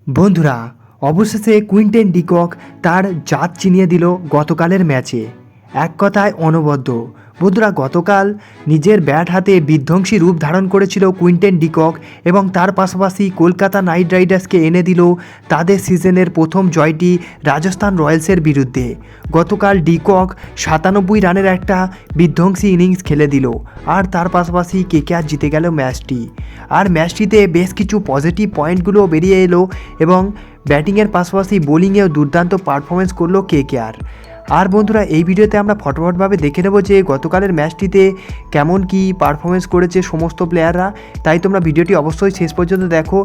বন্ধুরা, অবশেষে Quinton de Kock তার জাত চিনিয়ে দিল গতকালের ম্যাচে। এক কথায় অনবদ্য। বন্ধুরা, গতকাল নিজের ব্যাট হাতে বিধ্বংসী রূপ ধারণ করেছিল কুইন্টেন ডিকক এবং তার পাশাপাশি কলকাতা নাইট রাইডার্সকে এনে দিল তাদের সিজনের প্রথম জয়টি রাজস্থান রয়্যালসের বিরুদ্ধে। গতকাল ডিকক 97 রানের একটা বিধ্বংসী ইনিংস খেলে দিল, আর তার পাশাপাশি কেকেআর জিতে গেল ম্যাচটি। আর ম্যাচটিতে বেশ কিছু পজিটিভ পয়েন্টগুলো বেরিয়ে এলো এবং ব্যাটিংয়ের পাশাপাশি বোলিংয়েও দুর্দান্ত পারফরমেন্স করলো কেকেআর। আর বন্ধুরা, এই ভিডিওতে আমরা ফটোফটভাবে দেখে নেব যে গতকালের ম্যাচটিতে কেমন কি পারফরমেন্স করেছে সমস্ত প্লেয়াররা। তাই তোমরা ভিডিওটি অবশ্যই শেষ পর্যন্ত দেখো,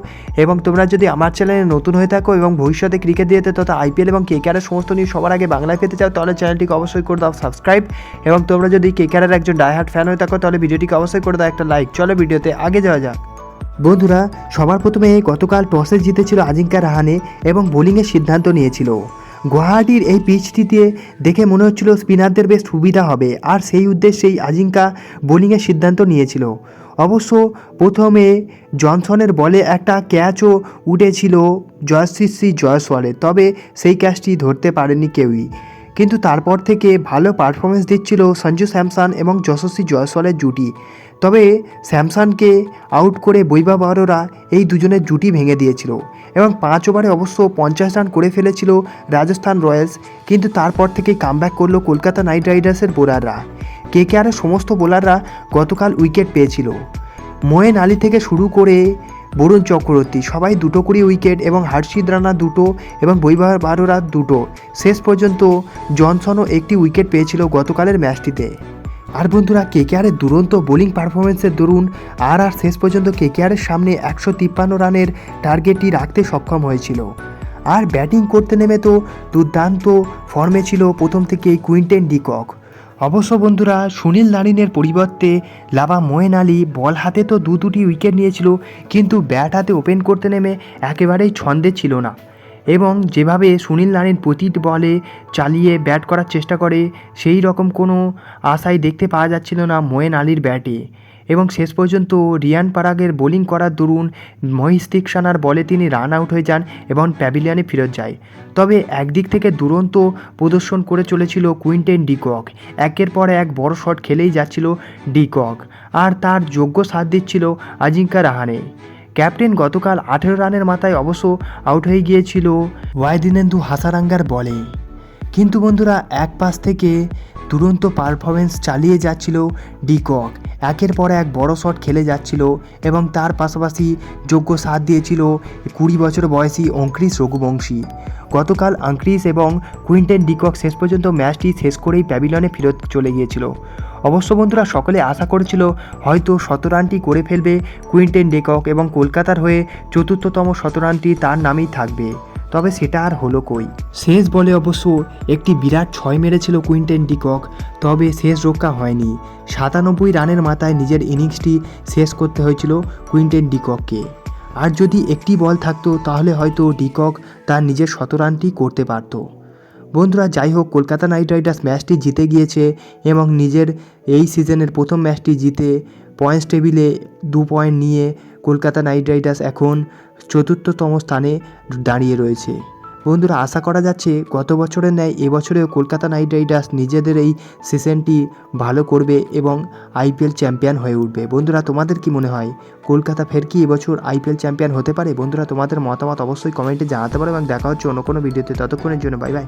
এবং তোমরা যদি আমার চ্যানেলে নতুন হয়ে থাকো এবং ভবিষ্যতে ক্রিকেট দিয়েতে তথা আইপিএল এবং কেকেআরের সমস্ত নিউজ সবার আগে বাংলায় পেতে চাও, তাহলে চ্যানেলটিকে অবশ্যই করে দাও সাবস্ক্রাইব। এবং তোমরা যদি কেকেআরের একজন ডাইহার্ট ফ্যান হয়ে থাকো, তাহলে ভিডিওটিকে অবশ্যই করে দাও একটা লাইক। চলো ভিডিওতে আগে যাওয়া যাক। বন্ধুরা, সবার প্রথমে গতকাল টসে জিতেছিল আজিঙ্কা রাহানে এবং বোলিংয়ের সিদ্ধান্ত নিয়েছিল। গুয়াহাটির এই পিচটিতে দেখে মনে হচ্ছিল স্পিনারদের বেশ সুবিধা হবে, আর সেই উদ্দেশ্যেই আজিঙ্কা বোলিংয়ের সিদ্ধান্ত নিয়েছিল। অবশ্য প্রথমে জনসনের বলে একটা ক্যাচও উঠেছিল যশস্বী জয়সওয়ালের, তবে সেই ক্যাচটি ধরতে পারেনি কেউই। কিন্তু তারপর থেকে ভালো পারফরমেন্স দিচ্ছিল সঞ্জু স্যামসন এবং যশস্বী জয়সওয়ালের জুটি। তবে স্যামসনকে আউট করে বৈভব অরোরা এই দুজনের জুটি ভেঙে দিয়েছিল এবং 5 ওভারে অবশ্য 50 রান করে ফেলেছিল রাজস্থান রয়্যালস। কিন্তু তারপর থেকেই কামব্যাক করলো কলকাতা নাইট রাইডার্সের বোলাররা। কেকেআরের সমস্ত বোলাররা গতকাল উইকেট পেয়েছিল। মোয়েন আলী থেকে শুরু করে বরুণ চক্রবর্তী সবাই 2 করে উইকেট, এবং হর্ষিত রানা 2 এবং বৈভব অরোরা 2। শেষ পর্যন্ত জনসনও একটি উইকেট পেয়েছিল গতকালের ম্যাচটিতে। আর বন্ধুরা, কেকেআরের দুরন্ত বোলিং পারফরমেন্সের দরুন আর শেষ পর্যন্ত কেকেআরের সামনে 153 রানের টার্গেটটি রাখতে সক্ষম হয়েছিল। আর ব্যাটিং করতে নেমে তো দুর্দান্ত ফর্মে ছিল প্রথম থেকেই কুইন্টেন ডিকক। অবশ্য বন্ধুরা, সুনীল নারিনের পরিবর্তে লাভা মোয়েন আলী বল হাতে তো দুটি উইকেট নিয়েছিল, কিন্তু ব্যাট হাতে ওপেন করতে নেমে একেবারেই ছন্দে ছিল না। এবং যেভাবে সুনীল নারিন প্রতি বলে চালিয়ে ব্যাট করার চেষ্টা করে, সেই রকম কোনো আশাই দেখতে পাওয়া যাচ্ছিল না মোয়েন আলীর ব্যাটে। এবং শেষ পর্যন্ত রিয়ান পারাগের বোলিং করার দরুন মহিষ তিক্সানার বলে তিনি রান আউট হয়ে যান এবং প্যাভিলিয়নে ফেরত যায়। তবে একদিক থেকে দুরন্ত প্রদর্শন করে চলেছিল কুইন্টেন ডিকক। একের পর এক বড় শট খেলেই যাচ্ছিল ডিকক, আর তার যোগ্য সাথ দিচ্ছিল আজিঙ্কা রাহানে। ক্যাপ্টেন গতকাল 18 রানের মাথায় অবশ্য আউট হয়ে গিয়েছিল ওয়াইদিনেন্দু হাসারাঙ্গার বলে। কিন্তু বন্ধুরা, এক পাশ থেকে দুরন্ত পারফরমেন্স চালিয়ে যাচ্ছিল ডিকক। একের পর এক বড় শট খেলে যাচ্ছিল এবং তার পাশাপাশি যোগ্য সাথ দিয়েছিল 20 বছর বয়সী অঙ্ক্রিস রঘুবংশী। গতকাল অঙ্ক্রিস এবং কুইন্টেন ডিকক শেষ পর্যন্ত ম্যাচটি শেষ করেই প্যাভিলিয়নে ফেরত চলে গিয়েছিল। অবশ্য বন্ধুরা, সকলে আশা করেছিল হয়তো 100 রানটি করে ফেলবে কুইন্টেন ডিকক এবং কলকাতার হয়ে 4র্থতম 100 রানটি তার নামেই থাকবে। তবে সেটা আর হলো কই। শেষ বলে অবশ্য একটি বিরাট 6 মেরেছিল কুইন্টেন ডিকক, তবে শেষ রক্ষা হয়নি। 97 রানের মাথায় নিজের ইনিংসটি শেষ করতে হয়েছিল কুইন্টেন ডিকককে। আর যদি একটি বল থাকতো, তাহলে হয়তো ডিকক তার নিজের 100 রানটি করতে পারত। বন্ধুরা, যাই হোক, কলকাতা নাইট রাইডার্স ম্যাচটি জিতে গিয়েছে এবং নিজের এই সিজনের প্রথম ম্যাচটি জিতে পয়েন্টস টেবিলে 2 পয়েন্ট নিয়ে কলকাতা নাইট রাইডার্স এখন 4র্থতম স্থানে দাঁড়িয়ে রয়েছে। বন্ধুরা, আশা করা যাচ্ছে গত বছরের ন্যায় এবছরেও কলকাতা নাইট রাইডার্স নিজেদের এই সেশনটি ভালো করবে এবং আইপিএল চ্যাম্পিয়ন হয়ে উঠবে। বন্ধুরা, তোমাদের কি মনে হয় কলকাতা ফের কি এবছর আইপিএল চ্যাম্পিয়ন হতে পারে? বন্ধুরা, তোমাদের মতামত অবশ্যই কমেন্টে জানাতে পারো এবং দেখা হচ্ছে অন্য কোনো ভিডিওতে। ততক্ষণের জন্য বাই বাই।